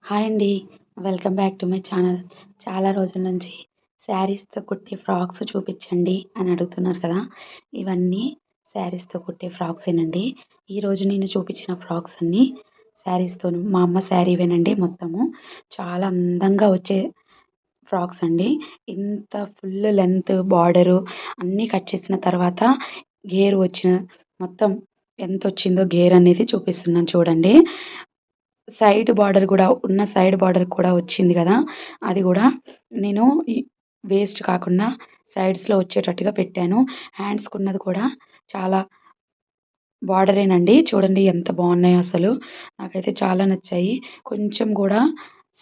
Hi అండి. Welcome back to my channel. చాలా రోజుల నుంచి శారీస్‌తో కుట్టే ఫ్రాక్స్ చూపించండి అని అడుగుతున్నారు కదా! ఇవన్నీ శారీస్‌తో కుట్టే ఫ్రాక్సేనండి. ఈరోజు నేను చూపించిన ఫ్రాక్స్ అన్నీ శారీస్‌తోను మా అమ్మ శారీవేనండి మొత్తము. చాలా అందంగా వచ్చే ఫ్రాక్స్ అండి. ఇంత ఫుల్ లెంత్ బార్డరు అన్నీ కట్ చేసిన తర్వాత గేర్ వచ్చిన మొత్తం ఎంతొచ్చిందో గేర్ అనేది చూపిస్తున్నాను చూడండి. సైడ్ బార్డర్ కూడా వచ్చింది గదా! అది గూడా నేను ఈ వేస్ట్ కాకుండా సైడ్స్‌లో వచ్చేటట్టుగా పెట్టాను. హ్యాండ్స్‌కున్నది కూడా చాలా బార్డరేనండి. చూడండి ఎంత బావున్నాయో అసలు. నాకైతే చాలా నచ్చాయి. కొంచెం గూడా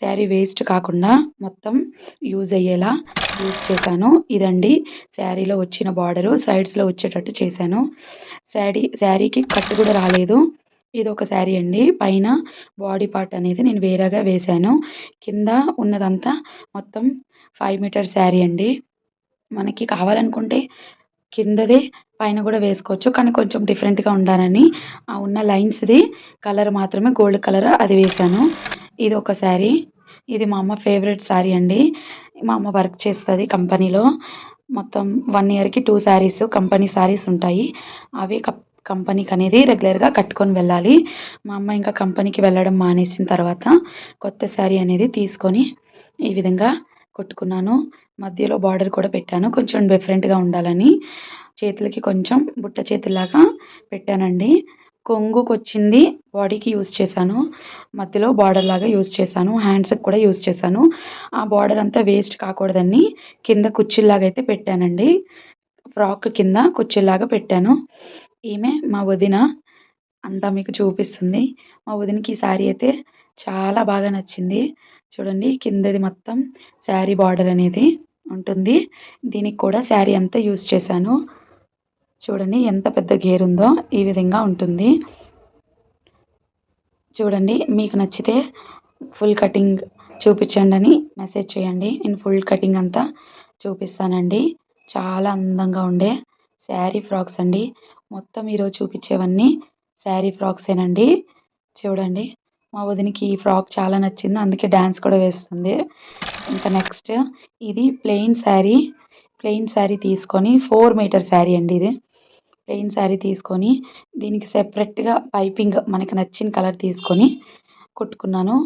శారీ వేస్ట్ కాకుండా మొత్తం యూజ్ అయ్యేలా యూజ్ చేశాను. ఇదండి శారీలో వచ్చిన బార్డరు. సైడ్స్‌లో వచ్చేటట్టు చేశాను. శారీకి కట్ గూడా రాలేదు. ఇదొక శారీ అండి. పైన బాడీ పార్ట్ అనేది నేను వేరేగా వేశాను. కింద ఉన్నదంతా మొత్తం 5 మీటర్ శారీ అండి. మనకి కావాలనుకుంటే కిందదే పైన గూడా వేసుకోవచ్చు. కానీ కొంచెం డిఫరెంట్‌గా ఉండాలని ఆ ఉన్న లైన్స్‌ది కలర్ మాత్రమే గోల్డ్ కలర్ అది వేశాను. ఇదొక శారీ. ఇది మా అమ్మ ఫేవరెట్ శారీ అండి. మా అమ్మ వర్క్ చేస్తది కంపెనీలో. మొత్తం 1 ఇయర్‌కి 2 శారీస్ కంపెనీ శారీస్ ఉంటాయి. అవి కంపెనీకనేది రెగ్యులర్‌గా కట్టుకొని వెళ్ళాలి. మా అమ్మ ఇంకా కంపెనీకి వెళ్ళడం మానేసిన తర్వాత కొత్త శారీ అనేది తీసుకొని ఈ విధంగా కుట్టుకున్నాను. మధ్యలో బార్డర్ కూడా పెట్టాను. కొంచెం డిఫరెంట్‌గా ఉండాలని. చేతులకి కొంచెం బుట్ట చేతుల్లాగా పెట్టానండి. కొంగుకొచ్చింది బాడీకి యూజ్ చేశాను. మధ్యలో బార్డర్‌లాగా యూజ్ చేశాను. హ్యాండ్స్‌కి కూడా యూజ్ చేశాను. ఆ బార్డర్ అంతా వేస్ట్ కాకూడదని కింద కుచ్చిల్లాగా అయితే పెట్టానండి. ఫ్రాక్ కింద కుచ్చిల్లాగా పెట్టాను. ఈమె మా వదిన. అంతా మీకు చూపిస్తుంది. మా వదినకి ఈ శారీ అయితే చాలా బాగా నచ్చింది. చూడండి కిందది మొత్తం శారీ బార్డర్ అనేది ఉంటుంది. దీనికి కూడా శారీ అంతా యూజ్ చేశాను. చూడండి ఎంత పెద్ద గేరుందో ఈ విధంగా ఉంటుంది. చూడండి మీకు నచ్చితే ఫుల్ కటింగ్ చూపించండని మెసేజ్ చేయండి. నేను ఫుల్ కటింగ్ అంతా చూపిస్తానండి. చాలా అందంగా ఉండే శారీ ఫ్రాక్స్ అండి. మొత్తం ఈరోజు చూపించేవన్నీ శారీ ఫ్రాక్సేనండి. చూడండి మా వదినకి ఈ ఫ్రాక్ చాలా నచ్చింది. అందుకే డాన్స్ కూడా వేస్తుంది. ఇంకా నెక్స్ట్ ఇది ప్లెయిన్ శారీ తీసుకొని 4 మీటర్ శారీ అండి ఇది. ప్లెయిన్ శారీ తీసుకొని దీనికి సెపరేట్‌గా పైపింగ్ మనకి నచ్చిన కలర్ తీసుకొని కుట్టుకున్నాను.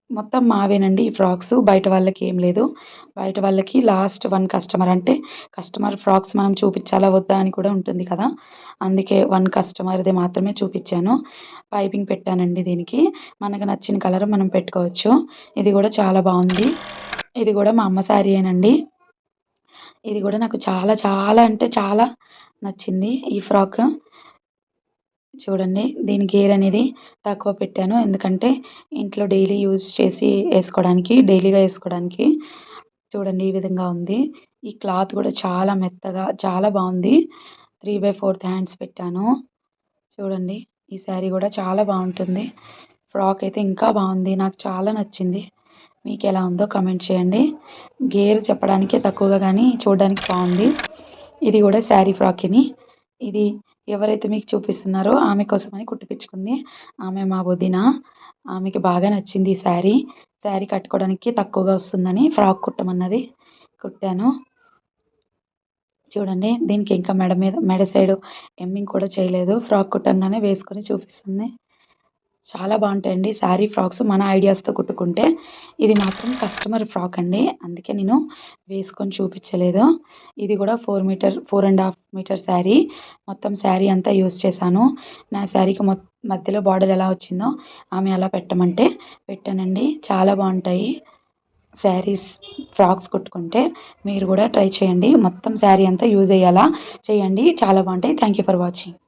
మొత్తం మావేనండి ఈ ఫ్రాక్స్. బయట వాళ్ళకి ఏం లేదు. బయట వాళ్ళకి లాస్ట్ 1 కస్టమర్ అంటే కస్టమర్ ఫ్రాక్స్ మనం చూపించాలా వద్దా అని కూడా ఉంటుంది కదా! అందుకే 1 కస్టమర్‌ది మాత్రమే చూపించాను. పైపింగ్ పెట్టానండి దీనికి. మనకు నచ్చిన కలర్ మనం పెట్టుకోవచ్చు. ఇది కూడా చాలా బావుంది. ఇది కూడా మా అమ్మ శారీయేనండి. ఇది కూడా నాకు చాలా చాలా అంటే చాలా నచ్చింది ఈ ఫ్రాక్. చూడండి దీని గేర్ అనేది తక్కువ పెట్టాను. ఎందుకంటే ఇంట్లో డైలీ యూజ్ చేసి డైలీగా ఏసుకోవడానికి. చూడండి ఈ విధంగా ఉంది. ఈ క్లాత్ కూడా చాలా మెత్తగా చాలా బావుంది. 3/4 హ్యాండ్స్ పెట్టాను. చూడండి ఈ శారీ కూడా చాలా బావుంటుంది. ఫ్రాక్ అయితే ఇంకా బావుంది. నాకు చాలా నచ్చింది. మీకెలా ఉందో కామెంట్ చేయండి. గేర్ చెప్పడానికే తక్కువగా గానీ చూడడానికి బావుంది. ఇది కూడా శారీ ఫ్రాకేని. ఇది ఎవరైతే మీకు చూపిస్తున్నారో ఆమె కోసమని కుట్టిపిచ్చుకుంది. ఆమె మా వదిన. ఆమెకి బాగా నచ్చింది ఈ శారీ. శారీ కట్టుకోవడానికి తక్కువగా వస్తుందని ఫ్రాక్ కుట్టమన్నది. కుట్టాను. చూడండి దీనికి ఇంకా మెడ సైడు ఎమ్మింగ్ కూడా చేయలేదు. ఫ్రాక్ కుట్టంగానే వేసుకొని చూపిస్తుంది. చాలా బావుంటాయండి శారీ ఫ్రాక్స్ మన ఐడియాస్‌తో కుట్టుకుంటే. ఇది మాత్రం కస్టమర్ ఫ్రాక్ అండి. అందుకే నేను వేసుకొని చూపించలేదు. ఇది కూడా 4.5 మీటర్ శారీ. మొత్తం శారీ అంతా యూజ్ చేశాను. నా శారీకి మధ్యలో బార్డర్ ఎలా వచ్చిందో ఆమె అలా పెట్టమంటే పెట్టానండి. చాలా బావుంటాయి. ఫ్రాక్స్ కుట్టుకుంటే మీరు కూడా ట్రై చేయండి. మొత్తం శారీ అంతా యూజ్ అయ్యేలా చేయండి. చాలా బావుంటాయి. Thank you for watching.